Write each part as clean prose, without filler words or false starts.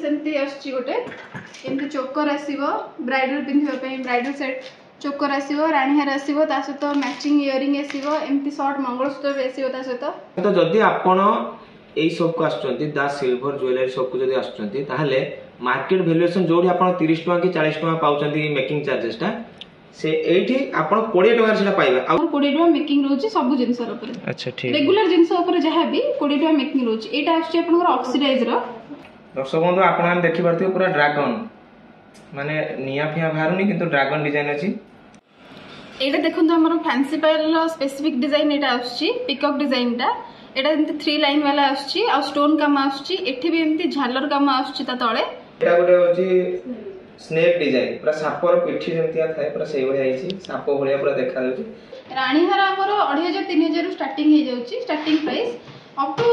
सेमती आछि गोटे एमती चोकर आसीबो ब्राइडल पिंधिबा पई ब्राइडल सेट चोकर आसीबो रानी हार आसीबो ता सहित मैचिंग इयरिंग आसीबो एमती शॉर्ट मंगलसूत्र भी आसीबो ता सहित। तो जदी आपण एई सब को आछंती दा सिल्वर ज्वेलरी सब को जदी आछंती ताहले मार्केट वैल्यूएशन जोडी आपण 30 टका कि 40 टका पाउचंती मेकिंग चार्जेस टा से एठी आपण 20 टका सेटा पाइबा आ 20 टका मेकिंग रोची सब जिंस ऊपर। अच्छा ठीक रेगुलर जिंस ऊपर जहा भी 20 टका मेकिंग रोची एटा आछि आपण ऑक्सीडाइज रो। दर्शक बंधु आपण देखि परथियो पूरा ड्रैगन माने निया फिया बाहरुनी किंतु ड्रैगन डिजाइन अछि। एटा देखंतु हमर फैंसी पायल लो स्पेसिफिक डिजाइन एटा आछि पिकॉक डिजाइन टा एटा एमती 3 लाइन वाला आछि आ स्टोन काम आछि एठी भी एमती झालर काम आछि ता तळे एटा गोटे होछि स्नेक डिजाइन पूरा सापर पिठी जेमतिया थाए पूरा सेइ भलिया आइछि साप भलिया पूरा देखा जाउछि। रानी हार हमर 2500 3000 स्टार्टिंग हे जाउछि स्टार्टिंग प्राइस अप टू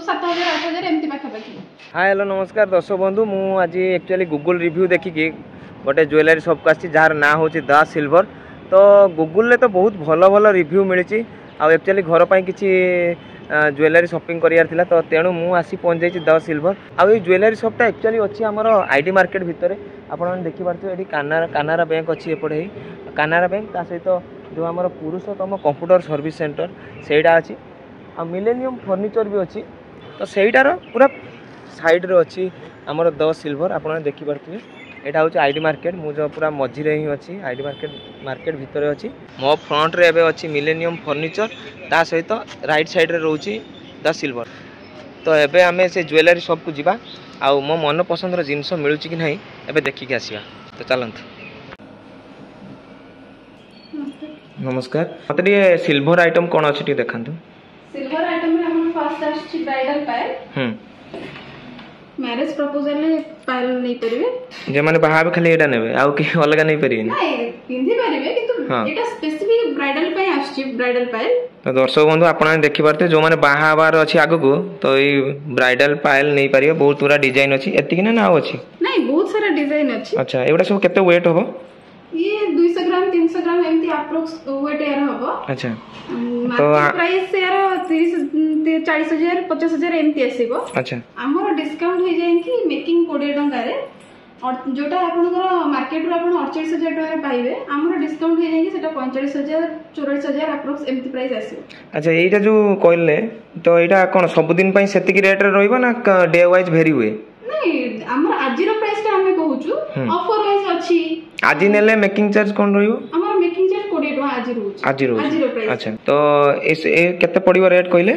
7000 8000 एमती पाखा पाखी। हाय हेलो नमस्कार दर्शक बंधु मु आज एक्चुअली गूगल रिव्यू देखि कि गोटे ज्वेलरी शॉप का आछि जार ना होछि द सिल्वर। तो गूगल ले तो बहुत भलो भलो रिव्यू मिली आ एक्चुअली घर पर किसी ज्वेलरी शॉपिंग करियार थिला तो तेणु मु आसी पहुंच जाइछि द सिल्वर। आ ये ज्वेलरी शॉपटा एक्चुअली अच्छी आमर आईडी मार्केट भितर आपन देखि पारथि एठी कानारा बैंक अच्छी एपटे कानारा बैंक ता सहित जो आमर पुरुषोत्तम कंप्यूटर सर्विस सेंटर सेटा अच्छी आ मिलेनियम फर्निचर भी अच्छी तो सेटार पूरा साइड रे अच्छी आमर द सिल्वर आपन देखि पारथि एटा होची आईडी मार्केट मु जो पूरा मझिरे ही अच्छी आईडी मार्केट भितर अच्छी मो फ्रंट रे एबे अच्छी मिलेनियम फर्निचर ता सहित राइट साइड रे रोची द सिल्वर। तो एबे आमे से ज्वेलरी शॉप को जिबा आ मो मन पसंद रो जिंस मिलुची कि नहीं एबे देखि के आसीबा। तो चलंत नमस्कार मते ये सिल्वर आइटम कोन अछि टी देखंतु। सिल्वर आइटम में हम फर्स्ट आछि ब्राइडल पायल मैरिज प्रपोजल ने पायल नहीं परिबे जे माने बाहा खाली एटा नेबे आ कि अलग नहीं परिबे नहीं पिंधी परिबे किंतु एटा स्पेसिफिक ब्राइडल पे आछि ब्राइडल पायल। तो दर्शक बंधु आपण देखि पारते जो माने बाहा बार अछि आगु को तो ई ब्राइडल पायल नहीं परिबे बहुत पूरा डिजाइन अछि एति कि ना अछि नहीं बहुत सारा डिजाइन अछि। अच्छा एबडा सब केते वेट होबो ये 200 ग्राम 300 ग्राम एमती अप्रोक्स वेट यार होबो। अच्छा तो प्राइस यार 30 40000 50000 एमती आसीबो। अच्छा हमर डिस्काउंट हो जाय कि मेकिंग 20 टका रे और जोटा आपनकर मार्केट रो आपन 48000 टका पाइबे हमर डिस्काउंट हो जाय कि सेटा 45000 44000 अप्रोक्स एमती प्राइस आसीबो। अच्छा एटा जो कहले तो एटा कोन सब दिन पई सेति की रेट रे रहइबो ना डे वाइज भेरी हुए नहीं हमर आजि रो प्राइस ता हमें कहूछु ऑफर वाइज अछि आजि नेले मेकिंग चार्ज कोन रहिबो हमर मेकिंग चार्ज 20 टका आजि रहउछि। अच्छा तो ए केते पडिबो रेट कहले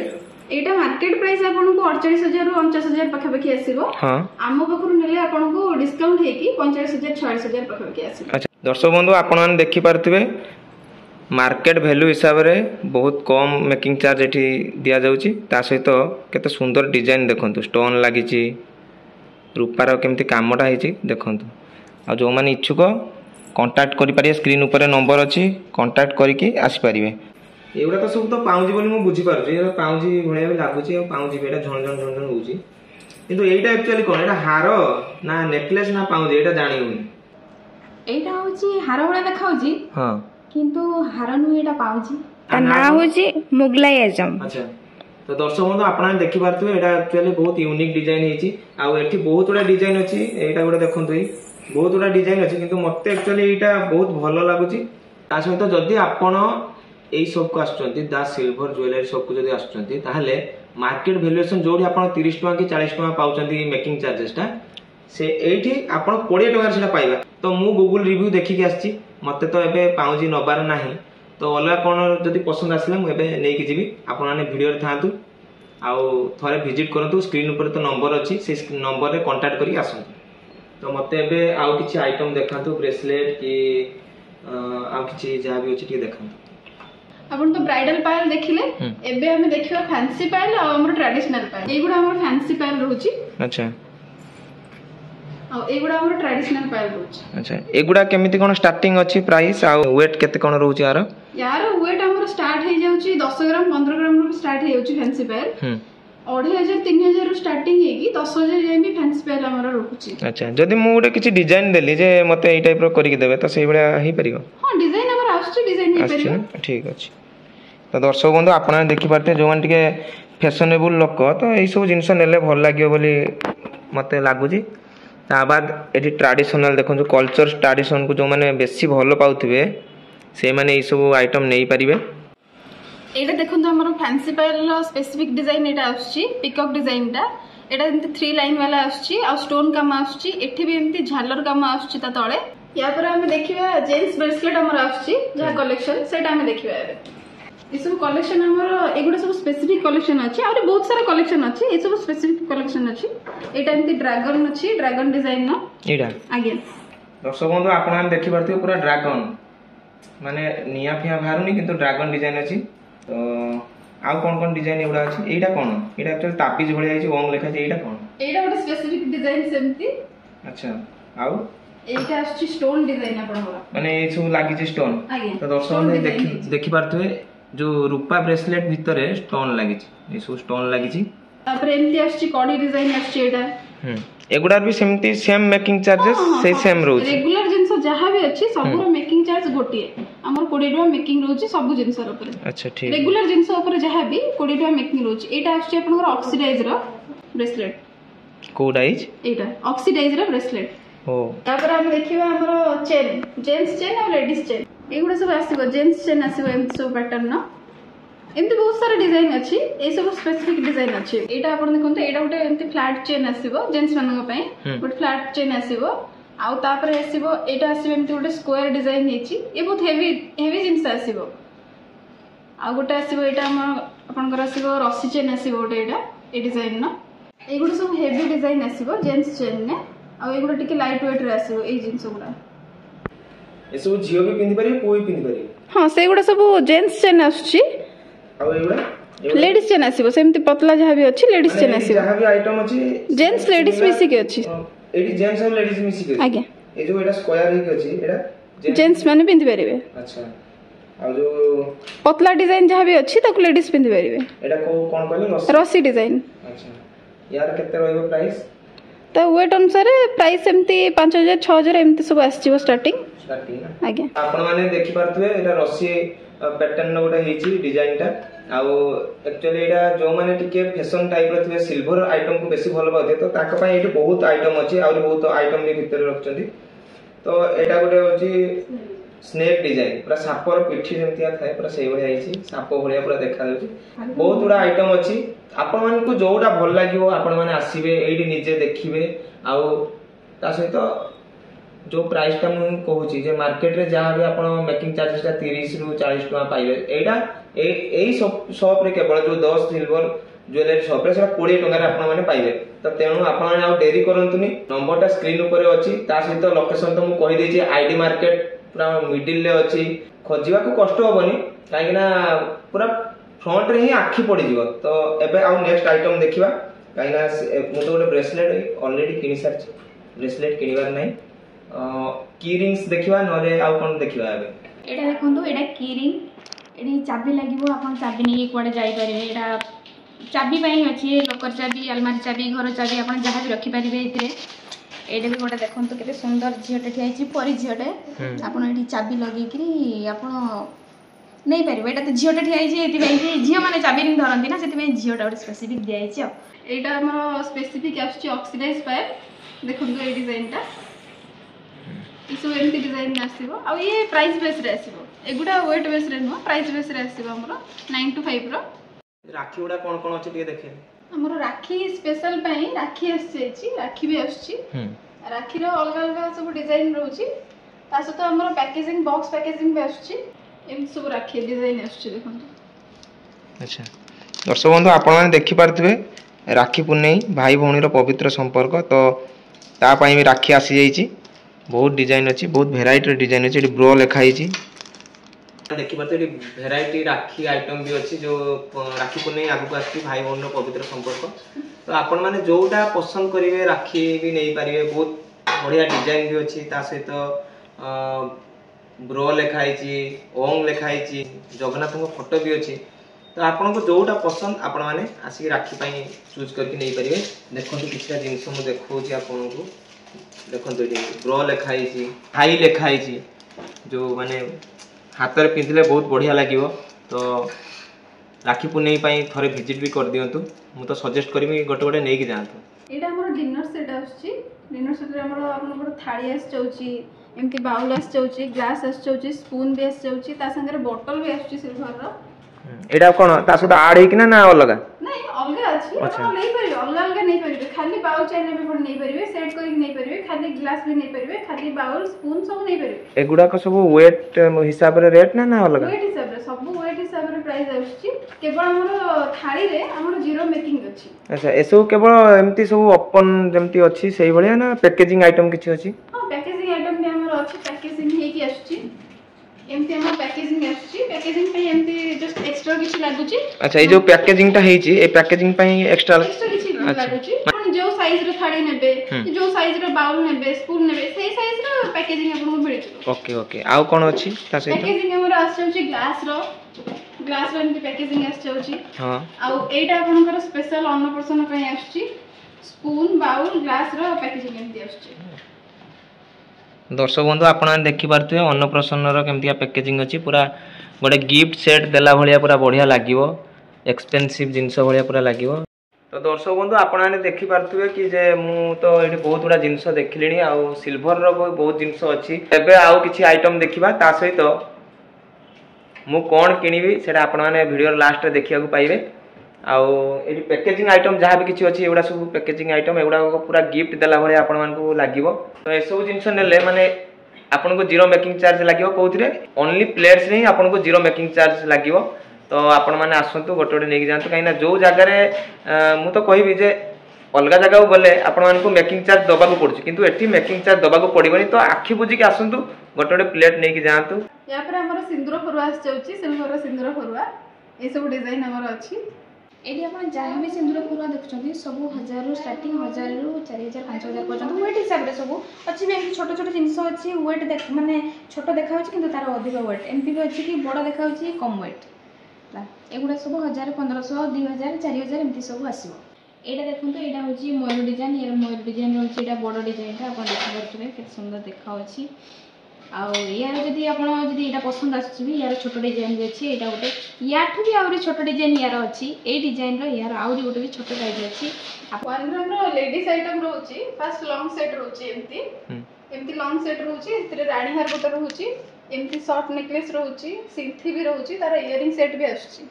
एटा मार्केट प्राइस आपन को 48000 रु 49000 पाखा पाखी आसीबो। हां आम बखरु नेले आपन को डिस्काउंट हे कि 45000 46000 पाखा पाखी आसीबो। अच्छा दर्शक बंधु आपन मान देखि पारथिबे मार्केट वैल्यू हिसाब रे बहुत कम मेकिंग चार्ज एठी दिया जाउछि ता सहित केते सुंदर डिजाइन देखंतु स्टोन लागिछि रूपार केमती कामटा हेछि देखंतु आ जो माने इच्छुक कांटेक्ट करि पारिए स्क्रीन ऊपर नंबर अछि कांटेक्ट करिकि आसी पारिबे। एवडा तो सब तो पाउजी बोली मु बुझी पारछु ए पाउजी भलिया भी लागुछि आ पाउजी बेटा झण झण झण झण होउछि किंतु एटा एक्चुअली कोन एटा हार ना नेकलेस ना पाउजी एटा जानि होनी एटा होछि हार भलिया देखाउछि। हां किंतु हार नु एटा पाउजी ता ना होछि मुगलाई आजम। अच्छा तो दर्शक बंधु आपण देखि पारथुबे एटा एक्चुअली बहुत यूनिक डिजाइन हेछि आ एठी बहुत उडा डिजाइन अछि एटा गोटे देखंतु ई बहुत उडा डिजाइन अछि किंतु मते एक्चुअली एटा बहुत भलो लागुछि ता सहित जदी आपण एई सब को आछंती दा सिल्वर ज्वेलरी सब को जदी आछंती ताहले मार्केट वैल्यूएशन जोडी आपण 30 टका कि 40 टका पाउचंती मेकिंग चार्जेस टा से एठी आपण 20 टका सेटा पाइबा। तो मु गूगल रिव्यू देखि के आछि मते तो एबे पाउजी नबार नाही तो अलग कोन जदी पसंद आसला मु एबे नै कि जिवि आपण माने वीडियो रे थांतु आउ थरे विजिट करंतु स्क्रीन ऊपर तो नंबर अछि से नंबर रे कांटेक्ट करी आसंतु। तो मते एबे आउ किछि आइटम देखांतु ब्रेसलेट कि आउ किछि जा भी अछि कि देखांतु। अपन तो ब्राइडल पायल देखिले एबे हमें देखिबा फैंसी पायल आ हमर ट्रेडिशनल पायल एगुडा हमर फैंसी पायल रहउची। अच्छा आ एगुडा हमर ट्रेडिशनल पायल रहउची। अच्छा एगुडा केमिति कोन स्टार्टिंग अछि प्राइस आ वेट केते कोन रहउची यार वेट हमर स्टार्ट हे जाउची 10 ग्राम 15 ग्राम रो स्टार्ट हे जाउची फैंसी पायल 2500 3000 रो स्टार्टिंग हे कि 10000 जे भी फैंसी पायल हमर रहउची। अच्छा जदी मु गोटे किछि डिजाइन देली जे मते एई टाइप रो करि के देबे त सेई बडा हे परियो। हां डिजाइन हमर आछी डिजाइन हे परियो। ठीक अछि तो दर्शक बंधु आपण देखि पारते जो मान टिके फैशनेबल लोक तो एई सब जिंस नेले भल लागियो बोली मते लागुजी ता बाद ये ट्रेडिशनल देखो कल्चर ट्रेडिशन को जो मैंने बेसी भल पाउथिबे से माने ये सब आइटम नहीं पारिबे। एटा देखो हमर फैंसी पायल स्पेसिफिक डिजाइन एटा आछी पिकॉक डिजाइन टा एटा एमती 3 लाइन वाला आछी आ स्टोन काम आछी एठी भी एमती झालर काम आछी ता तळे। या पर हम देखिबा जेंट्स ब्रेसलेट हमर आछी जे कलेक्शन सेटा हम देखिबा एबे ये सब कलेक्शन हमर एगुडा सब स्पेसिफिक कलेक्शन अछि और बहुत सारा कलेक्शन अछि ए सब स्पेसिफिक कलेक्शन अछि एटा एमती ड्रैगन अछि ड्रैगन डिजाइन न एटा आगे दर्शक बंधु आपण हम देखि परथियो पूरा ड्रैगन माने निया फिया बाहरुनी किंतु ड्रैगन डिजाइन अछि। तो आउ कोन डिजाइन एउडा अछि एटा कोन एटा एक्चुअली ताबीज भलिया अछि ओंग लेखा छै एटा कोन एटा गोटे स्पेसिफिक डिजाइन सेमती। अच्छा आउ एटा अछि स्टोन डिजाइन आपण होला माने ए सब लागि छै स्टोन। तो दर्शक बंधु देखि परथियो जो रूपा ब्रेसलेट भितरे स्टोन लागि छै ए सब स्टोन लागि छै। तापर एमती अछि कडी डिजाइन अछि एटा एगुडा भी सेमती सेम मेकिंग चार्जेस से सेम रोज रेगुलर जिंस जहां भी अछि सबरो मेकिंग चार्ज गोटिए हमर 20 टका मेकिंग रोची सब जिंस ऊपर। अच्छा ठीक रेगुलर जिंस ऊपर जहां भी 20 टका मेकिंग रोची एटा अछि आपनकर ऑक्सीडाइज रो ब्रेसलेट कोडाइज एटा ऑक्सीडाइज रो ब्रेसलेट। ओ तापर हम देखिबा हमर चेन जेंट्स चेन और लेडीज चेन एगुडा सब आसीबो जेंट्स चेन आसीबो एम सब पैटर्न न एमती बहुत सारा डिजाइन अच्छी ए सब स्पेसिफिक डिजाइन अच्छी एटा आपण देखंतु एटा गोटे एमती फ्लैट चेन आसीबो जेंट्स मानक पय गोटे फ्लैट चेन आसीबो आउ तापर आसीबो एटा आसीबो एमती गोटे स्क्वायर डिजाइन हेची ए बहुत हेवी जिंस आसीबो आउ गोटे आसीबो एटा हम आपनकर आसीबो रस्सी चेन आसीबो गोटे एटा ए डिजाइन न ए गोटे सब हेवी डिजाइन आसीबो जेंट्स चेन ने आउ ए गोटे टिके लाइट वेट रे आसीबो ए जिंस गुडा ए सब जियो भी पिंदी पारी कोई पिंदी पारी। हां से गुडा सब जेंट्स चेन आछी आउ एगुडा लेडीज चेन आसीबो सेमती पतला जहा भी अछि लेडीज चेन आसीबो जहा भी आइटम अछि जेंट्स लेडीज मिसी के अछि एडी जेंट्स और लेडीज मिसी के आगे ए जो एटा स्क्वायर हे के अछि एटा जेंट्स माने पिंदी परिबे। अच्छा आ जो पतला डिजाइन जहा भी अछि ताको लेडीज पिंदी परिबे एटा को कोन कहले रस्सी डिजाइन। अच्छा यार केते रहइबो प्राइस तो वेट अनुसार प्राइस एमती 5000 6000 एमती सब आछिबो स्टार्टिंग ना आगे आपण माने देखि परथुए एटा रस्सी पैटर्न गोटे हेची डिजाइन टा आउ एक्चुअली एटा जो माने टिके फैशन टाइप रे थिबे सिल्वर आइटम को बेसी भलो पाथे तो ताका पय एटी बहुत आइटम अछि और बहुत आइटम भी भीतर रखचंदी। तो एटा गोटे होची स्नेक डिजाइन पूरा सापर पिठी जेमतिया थाए पूरा सेही भलिया हेची साप भलिया पूरा देखा जाउची बहुत गुडा आइटम अछि आपण मान को जोटा भल लागिवो आपण माने आसीबे एडी निजे देखिबे आउ ता सहित जो प्राइस टा मु कहूची जे मार्केट रे जहां भी आपण मेकिंग चार्जेस टा 30 रु 40 टका पाइबे एटा एई शॉप रे केवल जो 10 सिल्वर ज्वेलरी शॉप रे सेटा 20 टका रे आपण माने पाइबे। तो तेणु आपण माने आ देरी करंतुनी नंबर टा स्क्रीन ऊपर अछि ता सहित लोकेशन तो मु कहि देछि आईडी मार्केट पूरा मिडिल ले अछि खोजिबा को कष्ट होबनी काहे ना पूरा फ्रंट रे ही आखी पड़ी जीव। तो एबे आ नेक्स्ट आइटम देखिबा काहे ना मु तो गोटे ब्रेसलेट ऑलरेडी किनि सारछि ब्रेसलेट किनिबार नै की रिंग्स देखिबा नले आउ कोन देखिबा एबे एटा देखंतु एटा की रिंग एडी चाबी लागिबो आपण चाबी नै कोडे जाई परिबे एटा चाबी पई अछि लॉकर चाबी अलमारी चाबी घर चाबी आपण जहां भी रखि परिबे इतरे एडे भी गोटे देखंतु केते सुंदर झियोटे ठियाइछि परी झियोटे आपण एडी चाबी लगै करी आपण नै परिबे एटा त झियोटे ठियाइछि एति पई कि झियो माने चाबी रिंग धरंती ना सेति पई झियोटा गोटे स्पेसिफिक दियाइछि आ एटा हमर स्पेसिफिक आछि ऑक्सीडाइज पाइप देखंतु ए डिजाइन टा इसो एमती डिजाइन आसीबो आ ये प्राइस बेस रे आसीबो एगुडा वेट बेस रे नो प्राइस बेस रे आसीबो हमरो 9 to 5 रो राखी उडा कोन कोन अछि टिके देखे हमरो राखी स्पेशल पई राखी आछि राखी भी आछि राखी रो अलग अलग सब डिजाइन रहउची ता सतो हमरो पैकेजिंग बॉक्स पैकेजिंग भी आछि एम सब राखी डिजाइन आछि देखंतु। अच्छा दर्शक बंधु आपण माने देखि पारथिबे राखी पुन्नेई भाई भौणी रो पवित्र संपर्क तो ता पई भी राखी आसी जाईची बहुत डिजाइन अच्छी बहुत भेराइटी डिजाइन अच्छी ब्रो लिखाई देखी पाते भेराइटी राखी आइटम भी अच्छी जो राखी को नहीं आगु आसी भाई भौन पवित्र संपर्क तो आपण मैंने जोटा पसंद करेंगे राखी भी नहीं पारे बहुत बढ़िया डिजाइन भी अच्छी सहित ब्रो लिखाई ओंग लिखाई जगन्नाथ फोटो भी अच्छी तो आपन को जोटा पसंद आपण मैंने आसिक राखी चूज करके नहीं पारे देखो किसी जिनस मुझे देखा आपन को देखो ब्रो लिखाई हाई लिखाई जो माने हाथ में पिंधिले बहुत बढ़िया लगे तो राखी पुन्नेई थोड़े विजिट भी कर दिंतु मु तो सजेस्ट करी गोटे गोटे नहीं जातु एटा हमर डिनर सेट आछि डिनर सेट रे हमर आपन थाली आस जाउची एमती बाउल आस जाउची ग्लास आस जाउची स्पून भी आस जाउची ता संगे बोतल भी आसची सिल्वर रो एडा कोन ता सदा आड हेकिना ना अलगा नहीं अलगा अछि आपण नै परिबे अलगा अलगा नै परिबे खाली बाउल चाइले भी पण नै परिबे सेट करि नै परिबे खाली ग्लास भी नै परिबे खाली बाउल स्पून सब नै परिबे एगुडा को सब वेट हिसाब रे रेट ना अलगा वेट हिसाब रे सब वेट हिसाब रे प्राइस आछि केवल हमर थाली रे हमर जीरो मेकिंग अछि अच्छा एसो केवल एमती सब ओपन जेमती अछि सेही भलिया ना पैकेजिंग आइटम किछि अछि हां पैकेजिंग आइटम भी हमर अछि पैकेजिंग हेकी आछि एमती हमर पैकेजिंग आछि पैकेजिंग पे एमती जस्ट एक्स्ट्रा किछि लागुची अच्छा ए जो पैकेजिंग टा हेची ए पैकेजिंग पे एक्स्ट्रा किछि लागुची आपण जो साइज रो थाली नेबे जो साइज रो बाउल नेबे स्पून नेबे सेही साइज रो पैकेजिंग आपन को मिलि ओके ओके आउ कोन अछि ता सहित पैकेजिंग हमर आछी ग्लास रो एमती पैकेजिंग आछी हां आउ एटा आपन को स्पेशल अन्नप्रसन पे आछी स्पून बाउल ग्लास रो पैकेजिंग एमती आछी दर्शक बंधु आपण देखि पारथुए अन्नप्रसन्नर केमतिया पैकेजिंग अछि पूरा गोटे गिफ्ट सेट देला भलिया पूरा बढ़िया लागिवो एक्सपेंसिव जिंस भलिया पूरा लागिवो तो दर्शक बंधु आपण माने देखि पारथुए कि जे मु तो एठी बहुत गुडा जिंस देखलिनी आ सिल्वर रो बहुत जिंस अछि एबे आउ किछि आइटम देखिबा ता सहित मु कोन किनिबी सेटा आपण माने वीडियो लास्ट रे देखिया को पाइबे आउ एठी पैकेजिंग आइटम जहाँ भी किछि अछि एगुडा सब पैकेजिंग आइटम एगुडा को पूरा गिफ्ट देला भलिया आपण मान को लागिवो तो ए सब जिंस नेले माने आपन को जीरो मेकिंग चार्ज लागिवो कोउथिरे ओनली प्लेट्स नहीं आपन को जीरो मेकिंग चार्ज लागिवो तो आपण माने आसंतु गोटे गोटे नेकी जानतु काइना जो जगह रे मु तो कहबी जे अलगा जगह को गले आपण मान को मेकिंग चार्ज दबा को पड़छ किंतु एठी मेकिंग चार्ज दबा को पड़िबनी तो आखि बुझी के आसंतु गोटे गोटे प्लेट नेकी जानतु या पर हमर सिंदूर फरुआ आस जाउची सिल्वर सिंदूर फरुआ ए सब डिजाइन हमर अछि एडी आपण जहाँ भी सिंदूर फरुआ देखुछथि सब 1000 रु स्टार्टिंग 1000 रु 4000 5000 पर्यंत वेट हिसाब रे सब अछि भी छोट छोट जिंस अछि वेट देख माने छोट देखाउछि किंतु तार अधिक वेट एमपी भी अछि कि बड़ देखाउछि कम वेट ला एगुडा सब 1000 1500 2000 4000 एमती सब आसीबो एटा देखंतु एटा होछि मयूर डिजाइन ये मयूर डिजाइन होछि एटा बड़ डिजाइन था आपण देख परथुबे केते सुंदर देखाउछि आउ यार जदि आपण जदि एटा पसंद आछि भी यार छोट डिजाइन भी अछि एटा गोटे याठु भी आउरी छोट डिजाइन यार अछि ए डिजाइन रो यार आउरी गोटे भी छोट साइज अछि 1 ग्राम रो लेडीज आइटम रहउची फर्स्ट लॉन्ग सेट रहउची एमती लॉन्ग सेट रहउची इतरे रानी हार गोटे रहउची एमती शॉर्ट नेकलेस रहउची सिंथी भी रहउची तार इयरिंग सेट भी आछि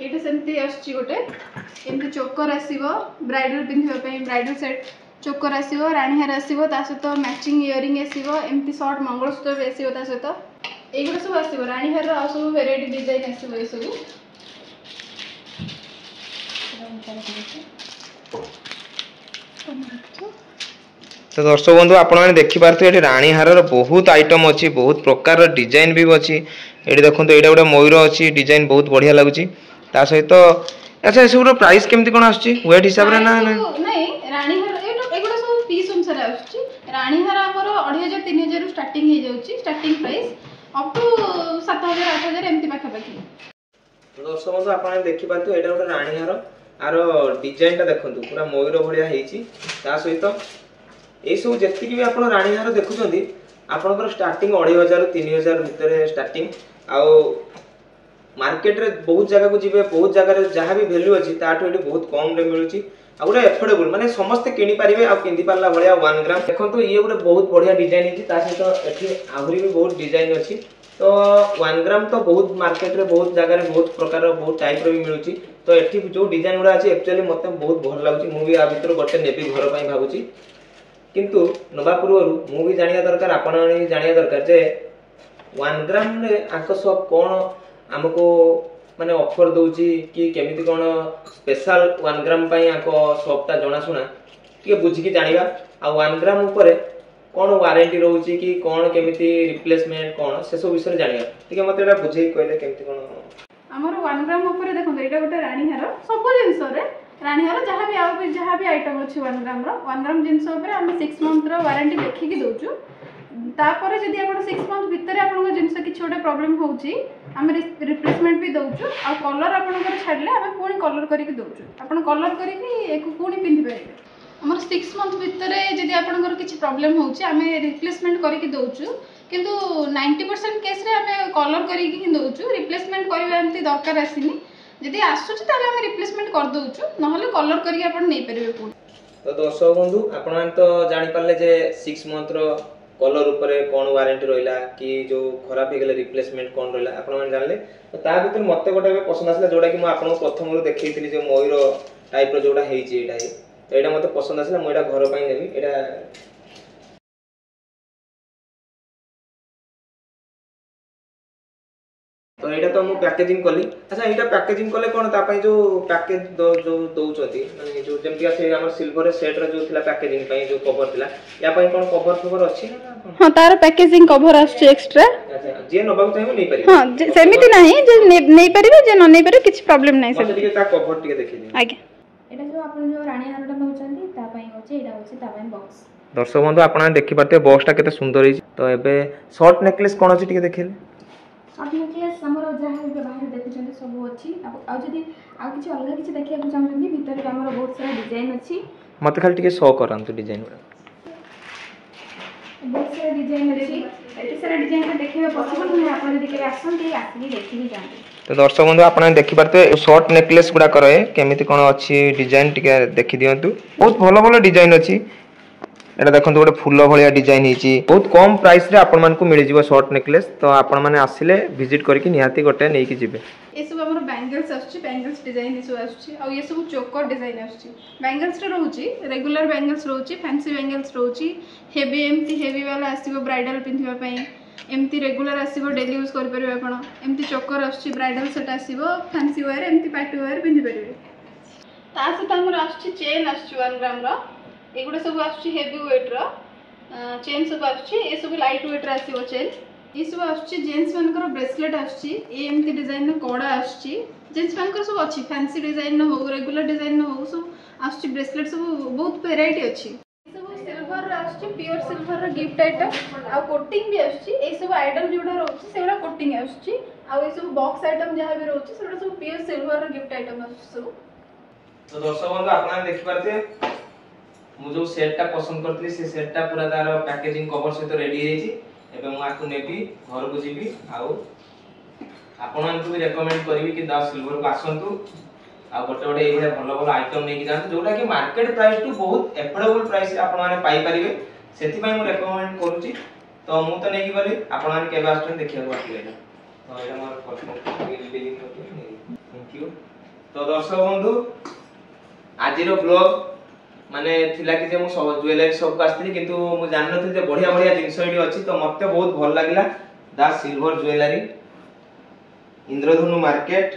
एटा सेमती आछि गोटे एमती चोकर आसीबो ब्राइडल पिन्धिबा पे ब्राइडल सेट चोकर आसीबो रानी हार आसीबो ता सहित मैचिंग इयरिंग आसीबो एमती शॉर्ट मंगलसूत्र भी आसीबो ता सहित एगुडा सब आसीबो रानी हार आ सब वेराइटी डिजाइन आसीबो ए सब तो दर्शक बंधु आपण माने देखि पारथु एठी रानी हारर बहुत आइटम अछि बहुत प्रकार डिजाइन भी अछि एठी देखंतु एटा गोटे मयूर अछि डिजाइन बहुत बढ़िया लागुछि ता सहित अच्छा एसुरो प्राइस केमति कोन आछि वेट हिसाब रे ना नहीं रानी हार एगुडा सब पीस अनुसार आछि रानी हार हमर 2500 3000 स्टार्टिंग हे जाउछि स्टार्टिंग प्राइस अप टू 7000 8000 एमति पाखा पाखी दर्शक बंधु आपण देखि पारथु एटा गोटे रानी हार आरो डिजाइन ता देखंतु पूरा मयूर भलिया हेछि ता सहित ए सब जेति कि आपण रानी हार देखुचंदी आपनकर स्टार्टिंग 2500 3000 भीतर स्टार्टिंग आउ मार्केट रे बहुत जगह को जिबे बहुत जगह रे जहां भी वैल्यू अछि ताठो एटी बहुत कम रे मिलुची आ गोटे एफोर्डेबल माने समस्त किनि पारिबे आ पिंदी पारला भलिया 1 ग्राम देखंतु ये गोटे बहुत बढ़िया डिजाइन हिची ता सहित एठी आहुरी भी बहुत डिजाइन अछि तो 1 ग्राम तो बहुत मार्केट रे बहुत जगह रे बहुत प्रकार रो बहुत टाइप रो भी मिलुची तो एठी जो डिजाइन गुडा अछि एक्चुअली मते बहुत भल लागुची मु भी आ भीतर गोटे नेबी घर पई भाबुची किंतु नबा पूर्व मु भी जानिया दरकार आपण भी जानिया दरकार जे 1 ग्राम रे आंक सब कोन हमको माने ऑफर दउची कि केमिति कोन स्पेशल 1 ग्राम पई आंक सबटा जणा सुना कि बुझी कि जानिबा आ 1 ग्राम ऊपर कोन वारंटी रहउची कि कोन केमिति रिप्लेसमेंट कोन से सब विषय जानिया ठीक मते एटा बुझी कहले केमिति कोन हमर 1 ग्राम ऊपर देखो एटा गोटे रानी हार सब जिंस रे रानी हार जहाँ भी आइटम अच्छी 1 ग्राम रो 1 ग्राम जिनस ऊपर हम 6 मंथ रो वारंटी देखि कि दोचु तापर जदि आपण 6 मंथ भीतर आपण जिनस किछ गोटे प्रॉब्लम होउची हम रिप्लेसमेंट भी दोचु आ कलर आपण छाडले हम पुणी कलर करिक दोचु आपण कलर करिक एको पुणी पिंधि परिबे हमर 6 मंथ भीतर जदि आपण किछ प्रॉब्लम होउची हम रिप्लेसमेंट करिक दोचु किंतु 90% केस रे हम कलर करिक ही दोचु रिप्लेसमेंट करबा एमती दरकार आसीनी जदि आसुची ताले हम रिप्लेसमेंट कर दोचु नहले कलर करिक आपण नै परिबे पुणी तो दर्शक बंधु आपण तो जानी पारले जे 6 मंथ रो कलर ऊपर कौन वारंटी रहा कि जो खराब हो रिप्लेसमेंट कौन रहा आपने जानले तो ता भीतर मत गोटे पसंद आसला जोटा कि आपको प्रथम देखी जो मयूर टाइप जोटा होटा तो यहाँ मत पसंद आसला मुझे घर पर नेबी यहाँ तो यहाँ तो मुझे पैकेजिंग कली अच्छा यहाँ पैकेजिंग कले कौन तापाई जो पैकेज जो दौरान माने जो जमतिया से हमर सिल्वर सेट रो जो थिला पैकेजिंग पई जो कवर थिला या पई कोन कवर कवर अछि ना हां तार पैकेजिंग कवर आछे एक्स्ट्रा अच्छा जे नबाक चाहे नै पारि हां सेमिति नाही जे नै परिबे जे न नै परिबे किछ प्रॉब्लम नै से ठीक ता कवर टिके देखि दे आगे एटा जो आपन जो रानी हारटा नउचंदी ता पई होचे एटा होचे ता पई बॉक्स दर्शक बंधु आपन देखि पाते बॉक्सटा केते सुंदर हिच तो एबे शॉर्ट नेकलेस कोन अछि टिके देखिले शॉर्ट नेकलेस हमर जहां के बाहर देखुचंदी सब अछि आ जदी आ किछ अलग किछ देखिया को चाहउंदी भीतर हमर बहुत सारा डिजाइन अछि मते खाली टिके शो करंतु डिजाइन बहुत सारा डिजाइन अछि एते सारा डिजाइन के देखिबे पॉसिबल नै आपन जदी के आसंती आसी देखि भी जांती तो दर्शक बंधु आपन देखि पाते शॉर्ट नेकलेस गुडा करे केमिति कोन अछि डिजाइन टिके देखि दियंतु बहुत भलो भलो डिजाइन अछि एटा देखंतु गोटे फूल भलिया डिजाइन हिची बहुत कम प्राइस रे आपन मान को मिल जिवो शॉर्ट नेकलेस तो आपन माने आसिले विजिट करके निहाती गोटे नै कि जिवे ए सब हमर बैंगल्स आछी बैंगल्स डिजाइन ए सब आछी आ ये सब चोकर डिजाइन आछी बैंगल्स रे रहउची रेगुलर बैंगल्स रहउची फैंसी बैंगल्स रहउची हेवी एमती हेवी वाला आसीबो ब्राइडल पिंधिबा पई एमती रेगुलर आसीबो डेली यूज कर परबे आपण एमती चोकर आछी ब्राइडल सेट आसीबो फैंसी वेयर एमती पार्टी वेयर पिंधि परबे ता से हमर आछी चेन आछी 1 ग्राम रो एगुडा सब आछी हेवी वेट रो चेन सब आछी ए सब लाइट वेट रे आसीबो चेन ये सब आछी जेंट्स मानकर ब्रेसलेट आछी ए एमती डिजाइन न कोडा आछी जेंट्स मानकर सब आछी फैंसी डिजाइन न हो रेगुलर डिजाइन न हो सब आछी ब्रेसलेट सब बहुत वैरायटी आछी सब सिल्वर रे आछी प्योर सिल्वर रे गिफ्ट आइटम आ कोटिंग भी आछी ए सब आइटम जोडा रहउची सेडा कोटिंग आछी आ ए सब बॉक्स आइटम जहा भी रहउची सेडा सब प्योर सिल्वर रे गिफ्ट आइटम आछी सब तो दर्शक बंधु आपन देखि पारते मु जो सेटटा पसंद करथली से सेटटा पूरा तार पैकेजिंग कवर सहित रेडी हेची एबे मु आकु नेबी घर को जीबी आउ आपन मानकु भी रेकमेंड करबी कि दा सिल्वर को आसंतु आ गोटे गोटे एभले भलो भलो आइटम नै कि जानतु जोटा कि मार्केट प्राइस टू बहुत एफोर्डेबल प्राइस आपन माने पाई परिबे सेति पई मु रेकमेंड करूची तो मु तो नै कि बली आपन माने केबे आछन देखिया को आथिले तो एटा मोर पर्सनल बिलिंग होती थैंक यू तो दर्शक बंधु आजिरो ब्लॉग माने थिला कि जे मु सब ज्वेलरी सब को आस्थिली किंतु मु जान नथि जे बढ़िया बढ़िया जिंस एडी अछि तो मते बहुत भल लागिला दा सिल्वर ज्वेलरी इंद्रधनु मार्केट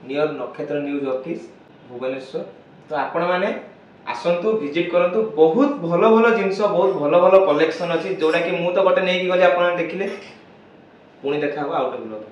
नियर नक्षत्र न्यूज ऑफिस भुवनेश्वर तो आपण माने आसंतु विजिट करंतु बहुत भलो भलो जिंस बहुत भलो भलो कलेक्शन अछि जोडा कि मु तो गोटे नै कि गले आपण देखिले पुणी देखा हो आउट ब्लॉग